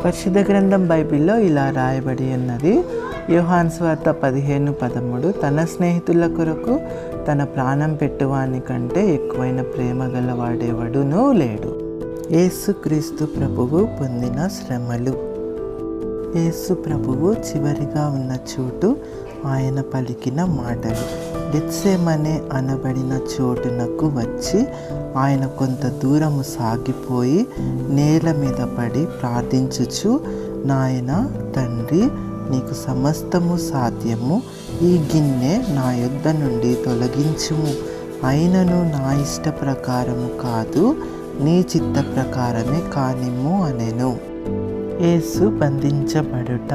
పరిశుద్ధ గ్రంథం బైబిల్లో ఇలా రాయబడి ఉన్నది. యోహాను సువార్త 15:13 తన స్నేహితుల కొరకు తన ప్రాణం పెట్టువాని కంటే ఎక్కువైన ప్రేమ గలవాడేవాడునూ లేడు. యేసుక్రీస్తు ప్రభువు పొందిన శ్రమలు. యేసు ప్రభువు చివరిగా ఉన్న చోటు ఆయన పలికిన మాటలు. గెత్సేమనే అనబడిన చోటునకు వచ్చి ఆయన కొంత దూరము సాగిపోయి నేల మీద పడి ప్రార్థించుచు, నాయన తండ్రి, నీకు సమస్తము సాధ్యము, ఈ గిన్నె నా యొద్ద నుండి తొలగించుము, అయినను నా ఇష్ట ప్రకారము కాదు, నీ చిత్త ప్రకారమే కానిమ్ము అనెను. యేసు బంధించబడుట.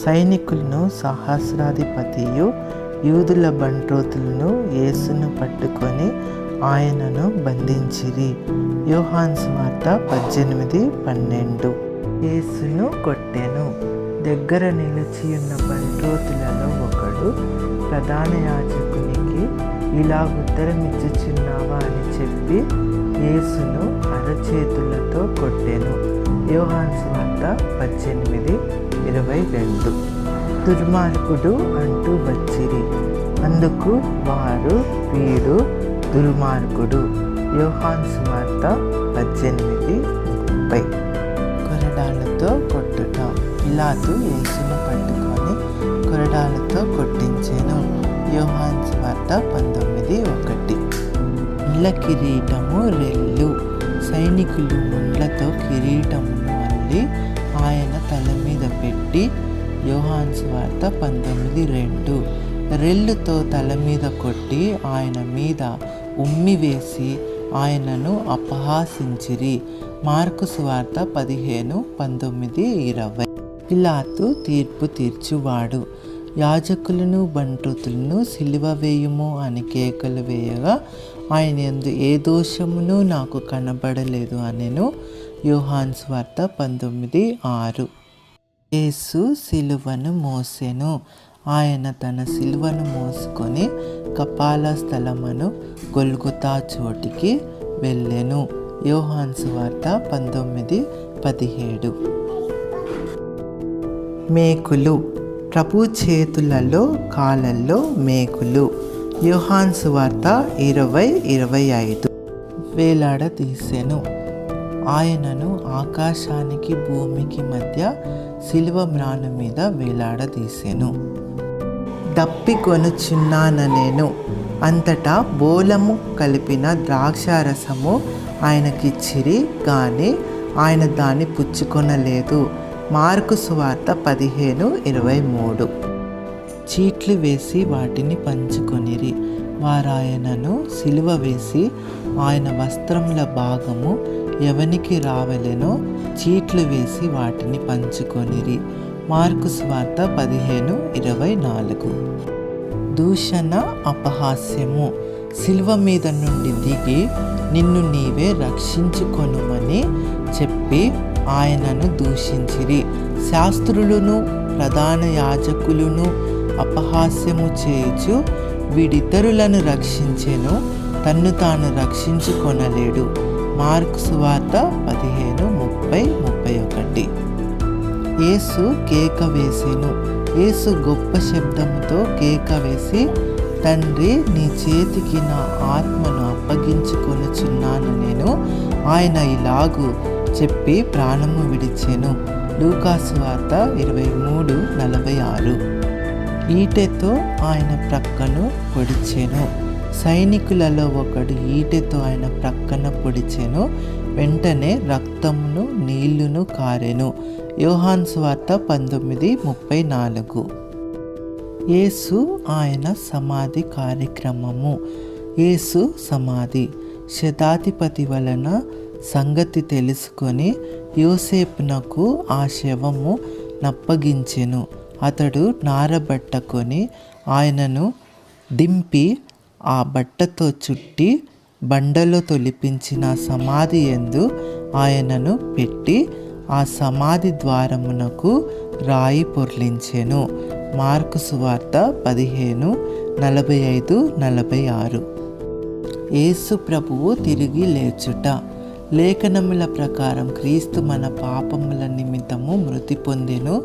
సైనికులను సహస్రాధిపతియు యూదుల బంట్రోతులను యేసును పట్టుకొని ఆయనను బంధించిరి. యోహాను సువార్త 18:12. యేసును కొట్టెను. దగ్గర నిలిచియున్న బంట్రోతులలో ఒకడు ప్రధాన యాజకునికి ఇలా ఉత్తరమిచ్చుచున్నావా అని చెప్పి యేసును అరచేతులతో కొట్టెను. యోహాను సువార్త 18:22. దుర్మార్గుడు అంటూ వచ్చిరి. అందుకు వారు, వీడు దుర్మార్గుడు. యోహాను సువార్త 18:30. కొరడాలతో కొట్టుట. పిలాతు యేసును పట్టుకొని కొరడాలతో కొట్టించెను. యోహాను సువార్త 19:1. ముండ్ల కిరీటము రెల్లు. సైనికులు ముండ్లతో కిరీటమును అల్లి ఆయన తల మీద పెట్టి. యోహాను సువార్త 19:2. రెల్లుతో తల మీద కొట్టి ఆయన మీద ఉమ్మి వేసి ఆయనను అపహాసించిరి. మార్కు సువార్త 15:19-20. పిలాతు తీర్పు తీర్చువాడు. యాజకులను బంట్రోతులను సిలువ వేయుము అని కేకలు వేయగా ఆయన యందు ఏ దోషమును నాకు కనబడలేదు అనెను. యోహాను సువార్త 19:6. యేసు సిలువను మోసెను. ఆయన తన సిలువను మోసుకొని కపాల స్థలమును గొల్గొతా చోటికి వెళ్ళెను. యోహాను సువార్త 19:17. మేకులు. ప్రభు చేతులలో కాళ్ళల్లో మేకులు. యోహాను సువార్త 20:25. వేలాడదీసెను. ఆయనను ఆకాశానికి భూమికి మధ్య సిలువ మ్రాను మీద వేలాడదీసెను. దప్పికొనుచున్నానెను. అంతటా బోలము కలిపిన ద్రాక్షారసము ఆయనకిచ్చిరి గాని ఆయన దాన్ని పుచ్చుకొనలేదు. మార్కు సువార్త 15:23. చీట్లు వేసి వాటిని పంచుకొనిరి. వారాయనను సిలువ వేసి ఆయన వస్త్రముల భాగము ఎవనికి రావలెనో చీట్లు వేసి వాటిని పంచుకొనిరి. మార్కు సువార్త 15:24. దూషణ అపహాస్యము. సిలువ మీద నుండి దిగి నిన్ను నీవే రక్షించుకొనుమని చెప్పి ఆయనను దూషించిరి. శాస్త్రులను ప్రధాన యాజకులను అపహాస్యము చేయుచు, వీడితరులను రక్షించెను, తన్ను తాను రక్షించుకొనలేడు. మార్కు సువార్త 15:30-31. యేసు కేక వేసెను. యేసు గొప్ప శబ్దముతో కేక వేసి, తండ్రి, నీ చేతికి నా ఆత్మను అప్పగించుకొనుచున్నాను నేను. ఆయన ఇలాగు చెప్పి ప్రాణము విడిచెను. లూకా సువార్త 23:46. ఈటెతో ఆయన ప్రక్కను పొడిచెను. సైనికులలో ఒకడు ఈటెతో ఆయన ప్రక్కన పొడిచెను. వెంటనే రక్తమును నీళ్లును కారెను. యోహాను సువార్త 19:34. యేసు ఆయన సమాధి కార్యక్రమము. యేసు సమాధి. శతాధిపతి వలన సంగతి తెలుసుకొని యోసేపునకు ఆ శవము నప్పగించెను. అతడు నారబట్టకొని ఆయనను దింపి ఆ బట్టతో చుట్టి బండలో తొలిపించిన సమాధి యందు ఆయనను పెట్టి ఆ సమాధి ద్వారమునకు రాయి పొర్లించెను. మార్కు సువార్త 15:45-46. యేసు ప్రభువు తిరిగి లేచుట. లేఖనముల ప్రకారం క్రీస్తు మన పాపముల నిమిత్తం నిమిత్తము మృతి పొందెను,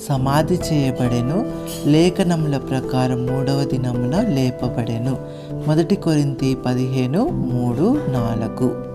సమాధి చేయబడెను, లేఖనముల ప్రకారం 3వ దినమున లేపబడెను. 1 కొరింథీ 15:3-4.